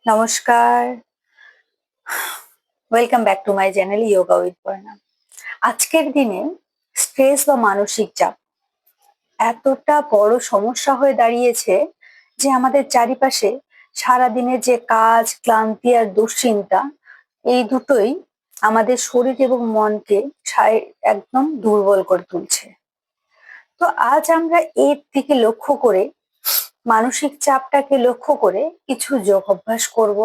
নমস্কার, welcome back to my channel yoga with Parna. আজকের দিনে স্ট্রেস বা মানসিক চাপ এতটা বড় সমস্যা হয়ে দাঁড়িয়েছে যে আমাদের চারিপাশে সারাদিনের যে কাজ, ক্লান্তি আর দুশ্চিন্তা, এই দুটোই আমাদের শরীর এবং মনকে একদম দুর্বল করে তুলছে। তো আজ আমরা এর দিকে লক্ষ্য করে, মানসিক চাপটাকে লক্ষ্য করে কিছু যোগ অভ্যাস করব।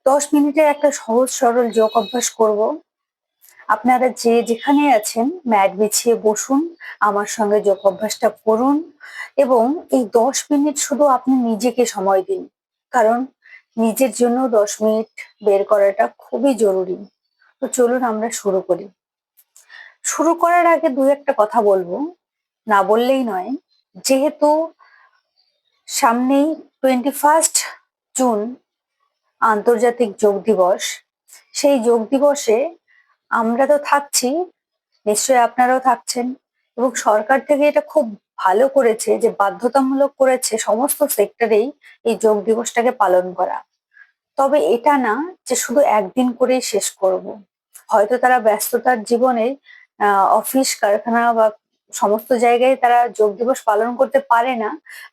10 মিনিটের একটা সহজ সরল যোগ অভ্যাস করব। আপনারা যে যেখানে আছেন ম্যাট বিছিয়ে বসুন, আমার সঙ্গে যোগ অভ্যাসটা করুন এবং এই 10 মিনিট শুধু আপনি নিজেকে সময় দিন, কারণ নিজের জন্য 10 মিনিট বের করাটা খুবই জরুরি। তো চলুন আমরা শুরু করি। শুরু করার আগে দু একটা কথা বলবো, না বললেই নয়। যেহেতু সামনেই 21 জুন আন্তর্জাতিক যোগ দিবস, সেই যোগ দিবসে আমরা তো থাকছি, নিশ্চয়ই আপনারাও থাকছেন, এবং সরকার থেকে এটা খুব ভালো করেছে যে বাধ্যতামূলক করেছে সমস্ত সেক্টরেই এই যোগ দিবসটাকে পালন করা। তবে এটা না যে শুধু একদিন করেই শেষ করব। হয়তো তারা ব্যস্ততার জীবনে অফিস, কারখানা বা সমস্ত জায়গায় তারা যোগ দিবস পালন করতে পারে না,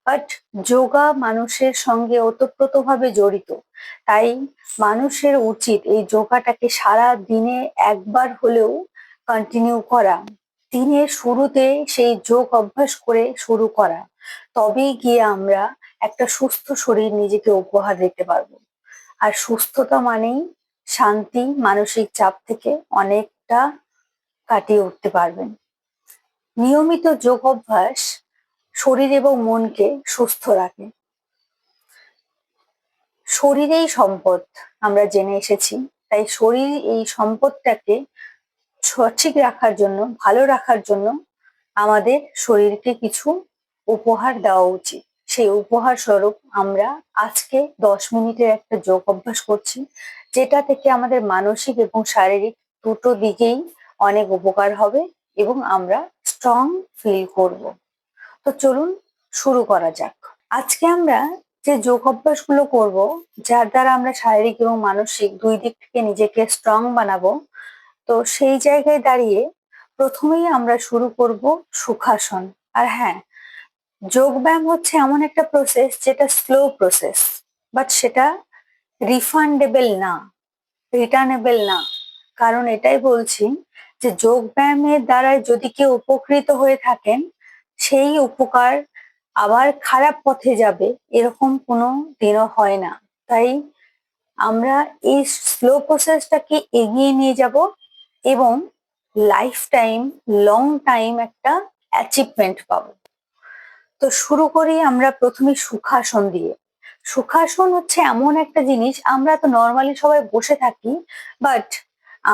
বাট যোগা মানুষের সঙ্গে ওতপ্রোতভাবে জড়িত। তাই মানুষের উচিত এই যোগাটাকে সারা দিনে একবার হলেও কন্টিনিউ করা, দিনের শুরুতে সেই যোগ অভ্যাস করে শুরু করা। তবেই গিয়ে আমরা একটা সুস্থ শরীর নিজেকে উপহার দিতে পারবো। আর সুস্থতা মানেই শান্তি, মানসিক চাপ থেকে অনেকটা কাটিয়ে উঠতে পারবেন। নিয়মিত যোগ অভ্যাস শরীর এবং মনকে সুস্থ রাখে। শরীরেই সম্পদ আমরা জেনে এসেছি, তাই শরীর এই সম্পদটাকে সঠিক রাখার জন্য, ভালো রাখার জন্য আমাদের শরীরকে কিছু উপহার দেওয়া উচিত। সেই উপহার স্বরূপ আমরা আজকে 10 মিনিটের একটা যোগ অভ্যাস করছি, যেটা থেকে আমাদের মানসিক এবং শারীরিক দুটো দিকেই অনেক উপকার হবে এবং আমরা স্ট্রং ফিল করব। তো চলুন শুরু করা যাক। আজকে আমরা যে যোগ অভ্যাসগুলো করব, যার দ্বারা আমরা শারীরিক এবং মানসিক দুই দিক থেকে নিজেকে স্ট্রং বানাবো, তো সেই জায়গায় দাঁড়িয়ে প্রথমেই আমরা শুরু করব সুখাসন। আর হ্যাঁ, যোগব্যায়াম হচ্ছে এমন একটা প্রসেস যেটা স্লো প্রসেস, বাট সেটা রিফান্ডেবল না, রিটার্নেবল না। কারণ এটাই বলছি যে যোগব্যায়ামের দ্বারা যদি কেউ উপকৃত হয়ে থাকেন, সেই উপকার আবার খারাপ পথে যাবে এরকম কোনো দিনও হয় না। তাই আমরা এই স্লো প্রসেসটাকে এগিয়ে নিয়ে যাব এবং লাইফ টাইম, লং টাইম একটা অ্যাচিভমেন্ট পাবো। তো শুরু করি আমরা প্রথমে সুখাসন দিয়ে। সুখাসন হচ্ছে এমন একটা জিনিস, আমরা তো নর্মালি সবাই বসে থাকি, বাট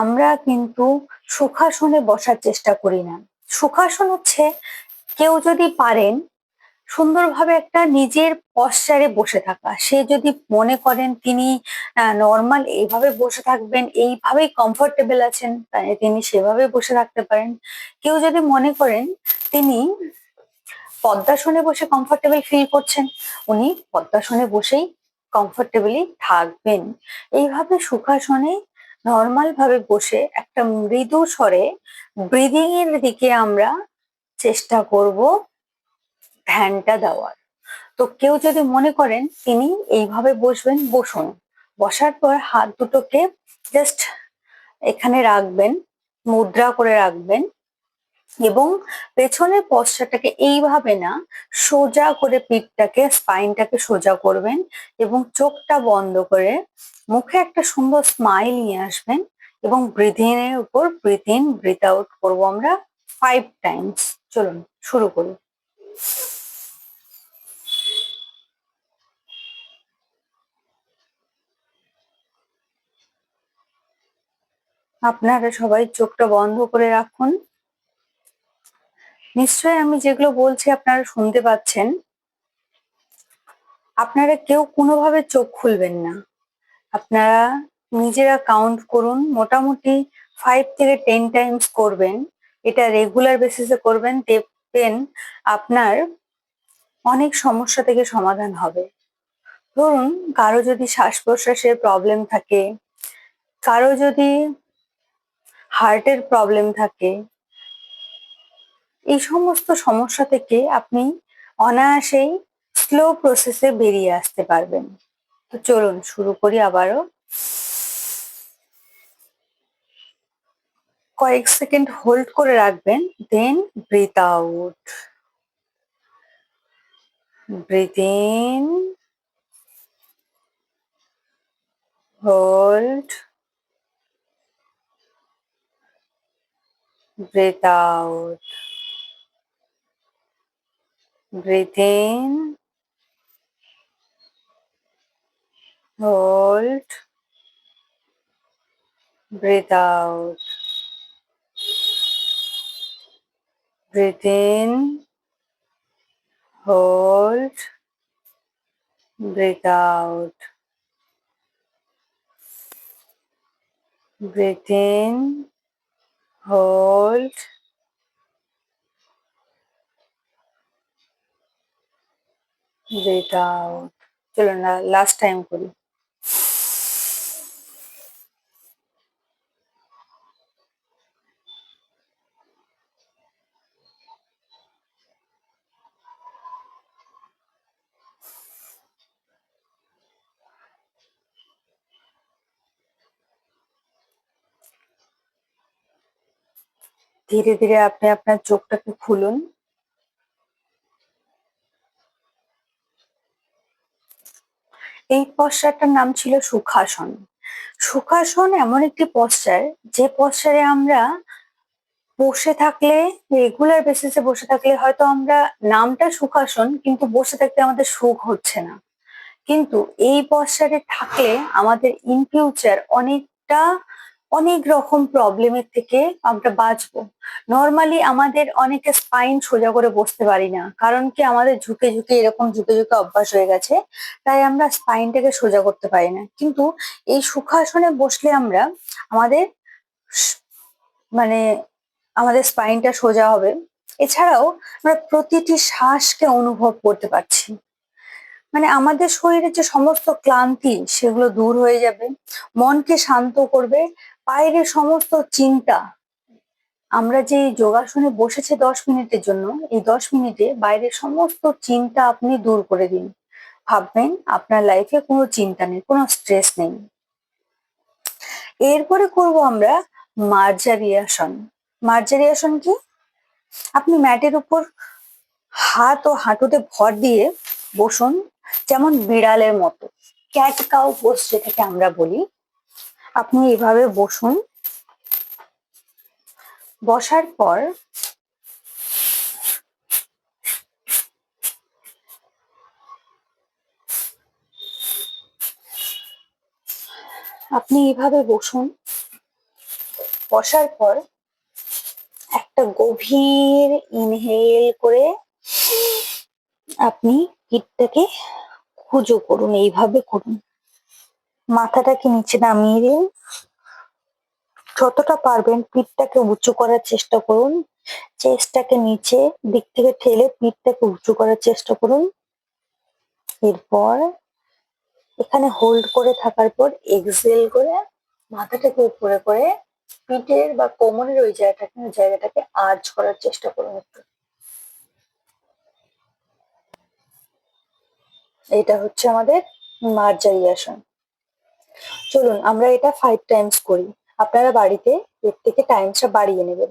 আমরা কিন্তু সুখাসনে বসার চেষ্টা করি না। সুখাসন হচ্ছে কেউ যদি পারেন সুন্দরভাবে একটা নিজের পশ্চারে বসে থাকা। সে যদি মনে করেন তিনি নর্মাল এইভাবে বসে থাকবেন, এইভাবেই কমফোর্টেবল আছেন, তাই তিনি সেভাবে বসে থাকতে পারেন। কেউ যদি মনে করেন তিনি পদ্মাসনে বসে কমফোর্টেবল ফিল করছেন, উনি পদ্মাসনে বসেই কমফোর্টেবলি থাকবেন। এইভাবে সুখাসনে নর্মাল ভাবে বসে একটা মৃদু স্বরে ব্রিদিং এর দিকে আমরা চেষ্টা করব ধ্যানটা দেওয়ার। তো কেউ যদি মনে করেন তিনি এইভাবে বসবেন, বসুন। বসার পর হাত দুটোকে জাস্ট এখানে রাখবেন, মুদ্রা করে রাখবেন এবং পেছনের পশ্চাটাকে এইভাবে না, সোজা করে পিঠটাকে, স্পাইনটাকে সোজা করবেন এবং চোখটা বন্ধ করে মুখে একটা সুন্দর স্মাইল নিয়ে আসবেন এবং ব্রিথিং এর উপর ব্রিথ ইন ব্রিথ আউট করবো আমরা 5 টাইমস। চলুন শুরু করি। আপনারা সবাই চোখটা বন্ধ করে রাখুন। নিশ্চয়ই আমি যেগুলো বলছি আপনারা শুনতে পাচ্ছেন। আপনারা কেউ কোনোভাবে চোখ খুলবেন না। আপনারা নিজেরা কাউন্ট করুন, মোটামুটি 5 থেকে 10 টাইমস করবেন। এটা রেগুলার বেসিসে করবেন, দেখবেন আপনার অনেক সমস্যা থেকে সমাধান হবে। ধরুন কারো যদি শ্বাস প্রশ্বাসের প্রবলেম থাকে, কারো যদি হার্টের প্রবলেম থাকে, এই সমস্ত সমস্যা থেকে আপনি অনায়াসেই স্লো প্রসেসে বেরিয়ে আসতে পারবেন। তো চলুন শুরু করি আবারও। কয়েক সেকেন্ড হোল্ড করে রাখবেন, then breathe out, breathe in, hold, breathe out, breathe in, hold, breathe out, breathe in, hold, breathe out, breathe in, hold, breathe out. চলো না লাস্ট টাইম করি। ধীরে ধীরে আপনি আপনার চোখটাকে খুলুন। এই পশ্চারটার নাম ছিল সুখাসন। সুখাসন এমন একটি পশ্চার, যে পশ্চারে আমরা বসে থাকলে, রেগুলার বেসিসে বসে থাকলে হয়তো আমরা, নামটা সুখাসন কিন্তু বসে থাকতে আমাদের সুখ হচ্ছে না, কিন্তু এই পশ্চারে থাকলে আমাদের ইন ফিউচার অনেক রকম প্রবলেমের থেকে আমরা বাঁচবো। নর্মালি আমাদের অনেকে স্পাইন সোজা করে বসতে পারি না, কারণ কি আমাদের ঝুঁকে ঝুঁকে এরকম ঝুঁকে ঝুঁকে অভ্যাস হয়ে গেছে, তাই আমরা স্পাইনটাকে সোজা করতে পারি না। কিন্তু এই সুখাসনে বসলে আমরা আমাদের স- মানে আমাদের স্পাইনটা সোজা হবে। এছাড়াও আমরা প্রতিটি শ্বাসকে অনুভব করতে পারছি, মানে আমাদের শরীরে যে সমস্ত ক্লান্তি সেগুলো দূর হয়ে যাবে, মনকে শান্ত করবে। বাইরের সমস্ত চিন্তা, আমরা যে এই যোগাসনে বসেছে 10 মিনিটের জন্য, এই 10 মিনিটে বাইরের সমস্ত চিন্তা আপনি দূর করে দিন। ভাববেন আপনার লাইফে কোনো চিন্তা নেই, কোনো স্ট্রেস নেই। এরপরে করব আমরা মার্জারিয়াসন। মার্জারিয়াসন কি? আপনি ম্যাটের উপর হাত ও হাঁটুতে ভর দিয়ে বসুন, যেমন বিড়ালের মতো, ক্যাট কাউ পোজ যেটাকে আমরা বলি। আপনি এভাবে বসুন। বসার পর আপনি এভাবে বসুন। বসার পর একটা গভীর ইনহেল করে আপনি পিঠটাকে খুজো করুন, এইভাবে করুন। মাথাটাকে নিচে নামিয়ে দিন। যতটা পারবেন পিঠটাকে উঁচু করার চেষ্টা করুন। চেস্টটাকে নিচে দিক থেকে ঠেলে পিঠটাকে উঁচু করার চেষ্টা করুন। এরপর এখানে হোল্ড করে থাকার পর এক্সেল করে মাথাটাকে উপরে করে পিঠের বা কোমরের ওই জায়গাটাকে আর্চ করার চেষ্টা করুন একটু। এটা হচ্ছে আমাদের মার্জারিয়াসন। চলুন আমরা এটা 5 টাইমস করি। আপনারা বাড়িতে এর থেকে টাইমসটা বাড়িয়ে নেবেন।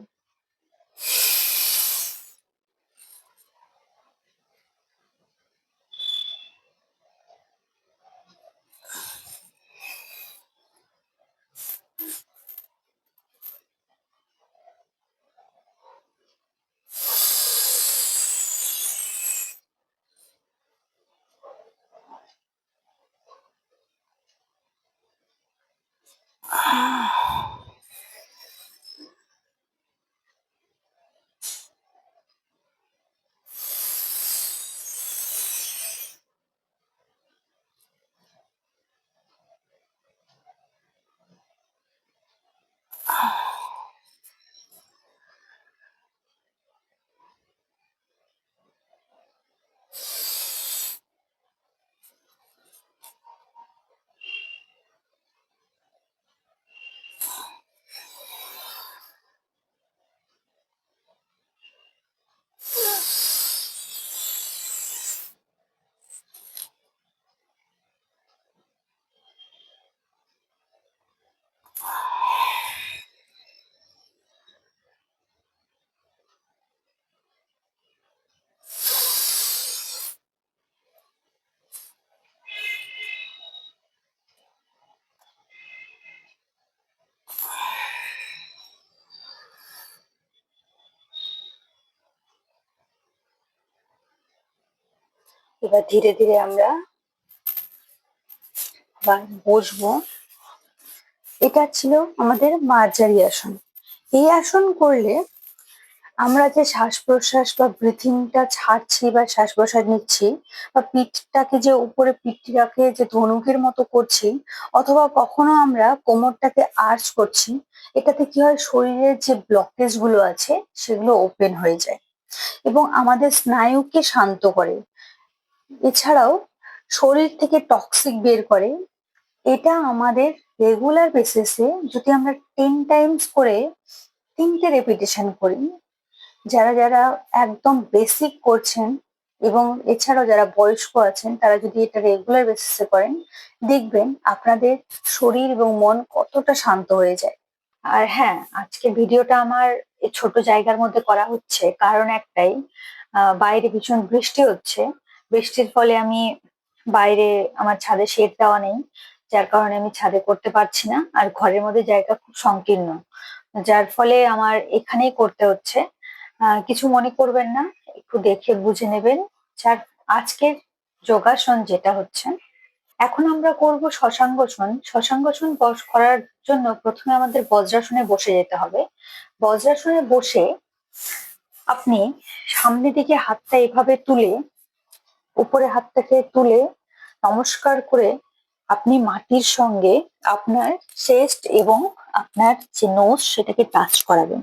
এবার ধীরে ধীরে আমরা আবার বসবো। এটা ছিল আমাদের মার্জারি আসন। এই আসন করলে আমরা যে শ্বাস প্রশ্বাস বা ব্রিথিংটা ছাড়ছি বা শ্বাস প্রশ্বাস নিচ্ছি, বা পিঠটাকে যে উপরে পিঠটাকে যে ধনুকের মতো করছি, অথবা কখনো আমরা কোমরটাকে আর্চ করছি, এটাতে কি হয়, শরীরের যে ব্লকেজ গুলো আছে সেগুলো ওপেন হয়ে যায় এবং আমাদের স্নায়ুকে শান্ত করে। এছাড়াও শরীর থেকে টক্সিক বের করে। এটা আমাদের রেগুলার বেসিসে যদি আমরা 10 টাইমস করে 3টে রেপিটেশন করি, যারা যারা একদম বেসিক করছেন এবং এছাড়াও যারা বয়স্ক আছেন, তারা যদি এটা রেগুলার বেসিসে করেন, দেখবেন আপনাদের শরীর এবং মন কতটা শান্ত হয়ে যায়। আর হ্যাঁ, আজকে ভিডিওটা আমার এই ছোট জায়গার মধ্যে করা হচ্ছে, কারণ একটাই, বাইরে ভীষণ বৃষ্টি হচ্ছে। বৃষ্টির ফলে আমি বাইরে, আমার ছাদে শেড দেওয়া নেই, যার কারণে আমি ছাদে করতে পারছি না, আর ঘরের মধ্যে জায়গা খুব সংকীর্ণ, যার ফলে আমার এখানেই করতে হচ্ছে। কিছু মনে করবেন না, একটু দেখে বুঝে নেবেন। যার আজকের যোগাসন যেটা হচ্ছে, এখন আমরা করব শশাঙ্গসন। শশাঙ্গসন করার জন্য প্রথমে আমাদের বজ্রাসনে বসে যেতে হবে। বজ্রাসনে বসে আপনি সামনের দিকে হাতটা এভাবে তুলে, উপরে হাতটাকে তুলে নমস্কার করে আপনি মাটির সঙ্গে আপনার চেস্ট এবং আপনার যে নোজ সেটাকে টাচ করাবেন।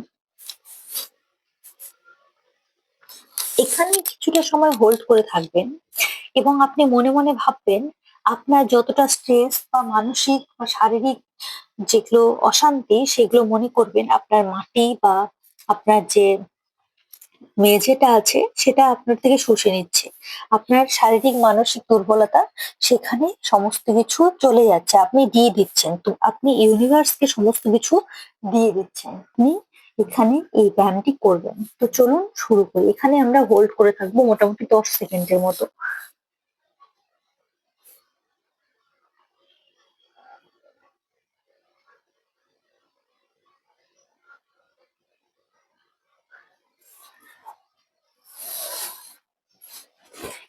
এখানে কিছুটা সময় হোল্ড করে থাকবেন এবং আপনি মনে মনে ভাববেন, আপনার যতটা স্ট্রেস বা মানসিক বা শারীরিক যেগুলো অশান্তি, সেগুলো মনে করবেন আপনার মাটি বা আপনার যে মেঝেটা আছে সেটা আপনার থেকে শুষে নিচ্ছে। আপনার শারীরিক মানসিক দুর্বলতা সেখানে সমস্ত কিছু চলে যাচ্ছে, আপনি দিয়ে দিচ্ছেন। তো আপনি ইউনিভার্সকে সমস্ত কিছু দিয়ে দিচ্ছেন। আপনি এখানে এই ব্যায়ামটি করবেন। তো চলুন শুরু করি। এখানে আমরা হোল্ড করে থাকবো মোটামুটি 10 সেকেন্ডের মতো।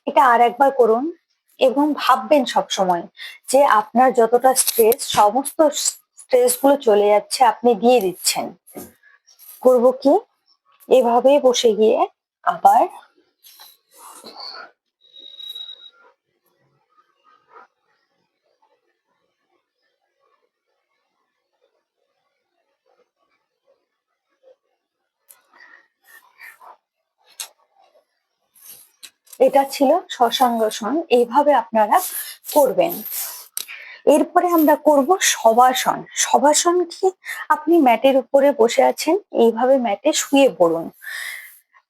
এটা আর একবার করুন এবং ভাববেন সব সময় যে আপনার যতটা স্ট্রেস, সমস্ত স্ট্রেস গুলো চলে যাচ্ছে, আপনি দিয়ে দিচ্ছেন। করব কি, এভাবে বসে গিয়ে আবার এটা ছিল শশাঙ্গাসন। এইভাবে আপনারা করবেন। এরপরে আমরা করব শবাসন। শবাসন কি, আপনি ম্যাটের উপরে বসে আছেন, এইভাবে ম্যাটে শুয়ে পড়ুন,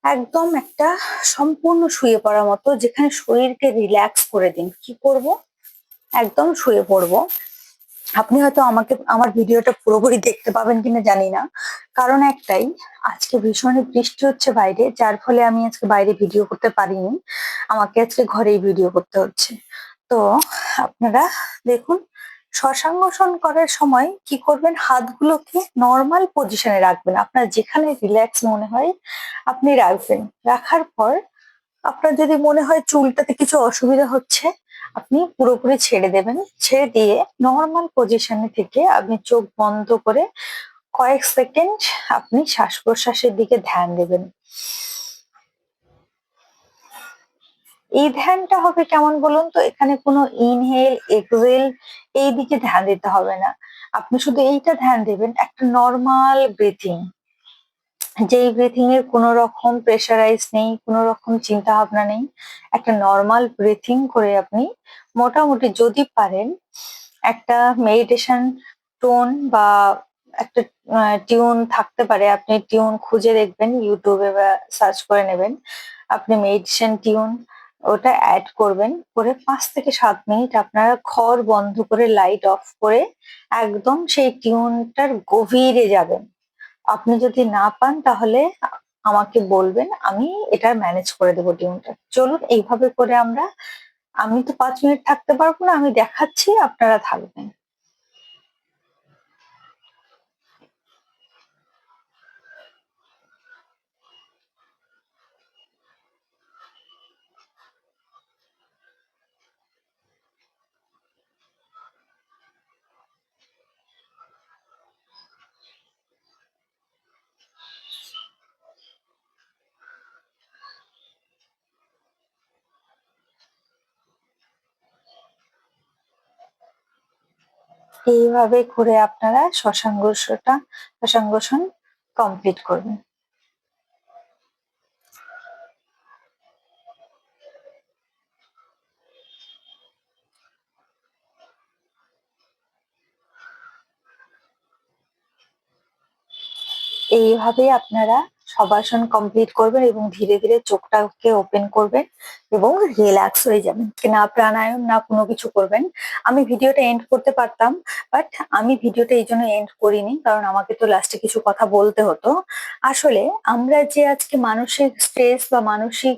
একদম একটা সম্পূর্ণ শুয়ে পড়ার মতো, যেখানে শরীরকে রিল্যাক্স করে দিন। কি করব, একদম শুয়ে পড়বো। আপনি হয়তো আমাকে, আমার ভিডিওটা পুরোপুরি দেখতে পাবেন কিনা জানি না, কারণ একটাই, আজকে ভীষণ বৃষ্টি হচ্ছে বাইরে, যার ফলে আমি আজকে বাইরে ভিডিও করতে পারিনি। আমাকে আজকে ঘরেই ভিডিও করতে হচ্ছে। তো আপনারা দেখুন, শশাঙ্গসন করার সময় কি করবেন, হাতগুলোকে নর্মাল পজিশনে রাখবেন, আপনার যেখানে রিল্যাক্স মনে হয় আপনি রাখবেন। রাখার পর আপনার যদি মনে হয় চুলটাতে কিছু অসুবিধা হচ্ছে, আপনি পুরোপুরি ছেড়ে দেবেন। ছেড়ে দিয়ে নর্মাল পজিশনে থেকে আপনি চোখ বন্ধ করে কয়েক সেকেন্ড আপনি শ্বাস প্রশ্বাসের দিকে ধ্যান দেবেন। এই ধ্যানটা হবে কেমন বলুন তো, এখানে কোনো ইনহেল এক্সহেল এই দিকে ধ্যান দিতে হবে না। আপনি শুধু এইটা ধ্যান দেবেন, একটা নর্মাল ব্রিথিং, যেই ব্রিথিং এর কোনো রকম প্রেশারাইজ নেই, কোনো রকম চিন্তা ভাবনা নেই। একটা নর্মাল ব্রিথিং করে আপনি মোটামুটি, যদি পারেন, একটা মেডিটেশন টোন বা একটা টিউন থাকতে পারে, আপনি টিউন খুঁজে দেখবেন ইউটিউবে বা সার্চ করে নেবেন, আপনি মেডিটেশন টিউন ওটা অ্যাড করবেন। করে 5 থেকে 7 মিনিট আপনারা ঘর বন্ধ করে লাইট অফ করে একদম সেই টিউনটার গভীরে যাবেন। আপনি যদি না পান তাহলে আমাকে বলবেন, আমি এটা ম্যানেজ করে দেবো টিউনটা। চলুন এইভাবে করে আমরা, আমি তো 5 মিনিট থাকতে পারবো না, আমি দেখাচ্ছি, আপনারা থাকবেন। এইভাবে করে আপনারা শ্বাসাঙ্গসন কমপ্লিট করবেন। এইভাবে আপনারা শবাসন কমপ্লিট করবেন এবং ধীরে ধীরে চোখটাকে ওপেন করবেন এবং রিল্যাক্স হয়ে যাবেন। না প্রাণায়াম না কোনো কিছু করবেন। আমি ভিডিওটা এন্ড করতে পারতাম, বাট আমি ভিডিওটা এই জন্য এন্ড করিনি, কারণ আমাকে তো লাস্টে কিছু কথা বলতে হতো। আসলে আমরা যে আজকে মানসিক স্ট্রেস বা মানসিক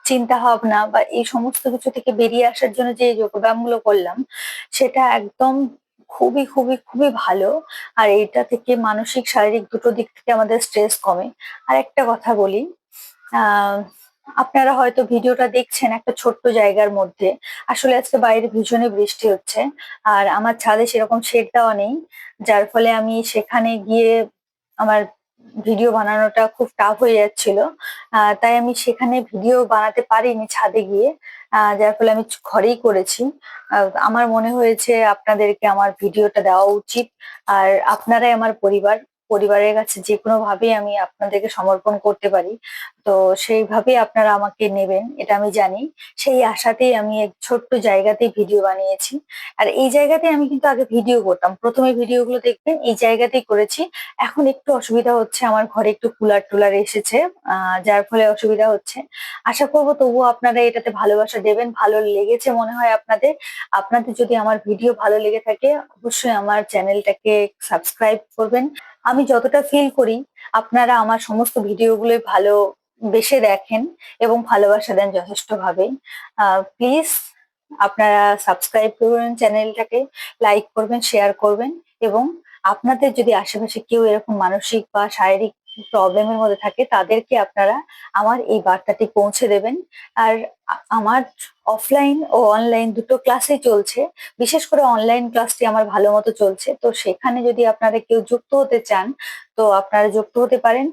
চিন্তা ভাবনা বা এই সমস্ত কিছু থেকে বেরিয়ে আসার জন্য যে যোগব্যায়াম গুলো করলাম, সেটা একদম খুবই খুবই খুবই ভালো। আর এটা থেকে মানসিক শারীরিক দুটো দিক থেকে আমাদের স্ট্রেস কমে। আর একটা কথা বলি, আহ আপনারা হয়তো ভিডিওটা দেখছেন একটা ছোট্ট জায়গার মধ্যে। আসলে আজকে বাইরে ভীষণই বৃষ্টি হচ্ছে, আর আমার ছাদে সেরকম শেড দেওয়া নেই, যার ফলে আমি সেখানে গিয়ে আমার ভিডিও বানানোটা খুব টাফ হয়ে যাচ্ছিল। তাই আমি সেখানে ভিডিও বানাতে পারিনি ছাদে গিয়ে, যার ফলে আমি ঘরেই করেছি। আমার মনে হয়েছে আপনাদেরকে আমার ভিডিওটা দেওয়া উচিত। আর আপনারাই আমার পরিবারের কাছে যে কোনো ভাবেই আমি আপনাদেরকে সমর্পণ করতে পারি। তো সেইভাবেই আপনারা আমাকে নেবেন এটা আমি জানি। সেই আশাতেই আমি এক ছোট্ট জায়গাতেই ভিডিও বানিয়েছি। আর এই জায়গাতে আমি কিন্তু আগে ভিডিও করতাম, প্রথমে ভিডিওগুলো দেখবেন এই জায়গাতেই করেছি। এখন একটু অসুবিধা হচ্ছে, আমার ঘরে একটু কুলার টুলার এসেছে, যার ফলে অসুবিধা হচ্ছে। আশা করবো তবুও আপনারা এটাতে ভালোবাসা দেবেন। ভালো লেগেছে মনে হয় আপনাদের। আপনাদের যদি আমার ভিডিও ভালো লেগে থাকে, অবশ্যই আমার চ্যানেলটাকে সাবস্ক্রাইব করবেন। আমি যতটা ফিল করি আপনারা আমার সমস্ত ভিডিওগুলোই ভালো বেশে দেখেন এবং ভালোবাসা দেন যথেষ্ট ভাবে। প্লিজ আপনারা সাবস্ক্রাইব করবেন চ্যানেলটাকে, লাইক করবেন, শেয়ার করবেন। এবং আপনাদের যদি আশেপাশে কেউ এরকম মানসিক বা শারীরিক প্রবলেমের মধ্যে থাকে, তাদেরকে আপনারা আমার এই বার্তাটি পৌঁছে দেবেন। আর আমার অফলাইন ও অনলাইন দুটো ক্লাসই চলছে। বিশেষ করে অনলাইন ক্লাসটি আমার ভালো মতো চলছে, তো সেখানে যদি আপনারা কেউ যুক্ত হতে চান তো আপনারা যুক্ত হতে পারেন।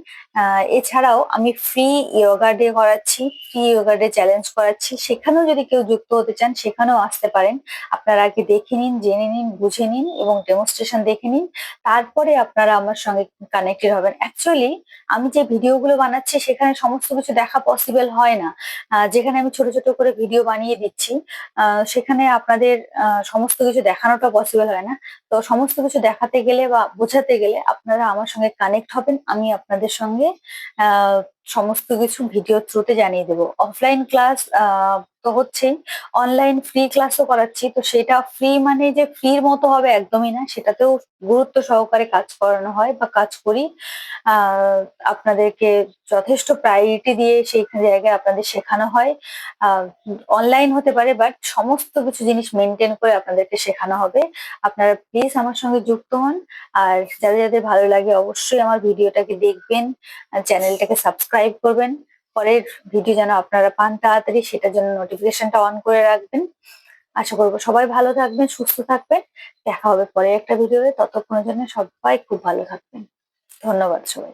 এছাড়াও আমি ফ্রি যোগা ডে করাচ্ছি, ফ্রি যোগা ডে চ্যালেঞ্জ করাচ্ছি, সেখানেও যদি কেউ যুক্ত হতে চান সেখানেও আসতে পারেন। আপনারা আগে দেখে নিন, জেনে নিন, বুঝে নিন এবং ডেমনস্ট্রেশন দেখে নিন, তারপরে আপনারা আমার সঙ্গে কানেক্টেড হবেন। অ্যাকচুয়ালি আমি যে ভিডিওগুলো বানাচ্ছি সেখানে সমস্ত কিছু দেখা পসিবল হয় না। যেখানে আমি ছোট ছোট করে ভিডিও বানিয়ে দিচ্ছি, সেখানে আপনাদের সমস্ত কিছু দেখানোটা পসিবল হয় না। তো সমস্ত কিছু দেখাতে গেলে বা বোঝাতে গেলে আপনারা আমার সঙ্গে কানেক্ট হবেন, আমি আপনাদের সঙ্গে আহ সমস্ত কিছু ভিডিও থ্রুতে জানিয়ে দেবো। অফলাইন ক্লাস তো হচ্ছেই, অনলাইন ফ্রি ক্লাসও করাচ্ছি। তো সেটা ফ্রি মানে যে ফ্রির মতো হবে একদমই না, সেটাতেও গুরুত্ব সহকারে কাজ করানো হয় বা কাজ করি। আহ আপনাদেরকে যথেষ্ট প্রায়োরিটি দিয়ে সেই জায়গায় আপনাদের শেখানো হয়। অনলাইন হতে পারে, বাট সমস্ত কিছু জিনিস মেনটেন করে আপনাদেরকে শেখানো হবে। আপনারা প্লিজ আমার সঙ্গে যুক্ত হন। আর যাদের যাদের ভালো লাগে অবশ্যই আমার ভিডিওটাকে দেখবেন, চ্যানেলটাকে সাবস্ক্রাইব করবেন। পরের ভিডিও যেন আপনারা পান তাড়াতাড়ি, সেটার জন্য নোটিফিকেশনটা অন করে রাখবেন। আশা করবো সবাই ভালো থাকবেন, সুস্থ থাকবেন। দেখা হবে পরের একটা ভিডিওতে, ততক্ষণের জন্য সবাই খুব ভালো থাকবেন। ধন্যবাদ সবাই।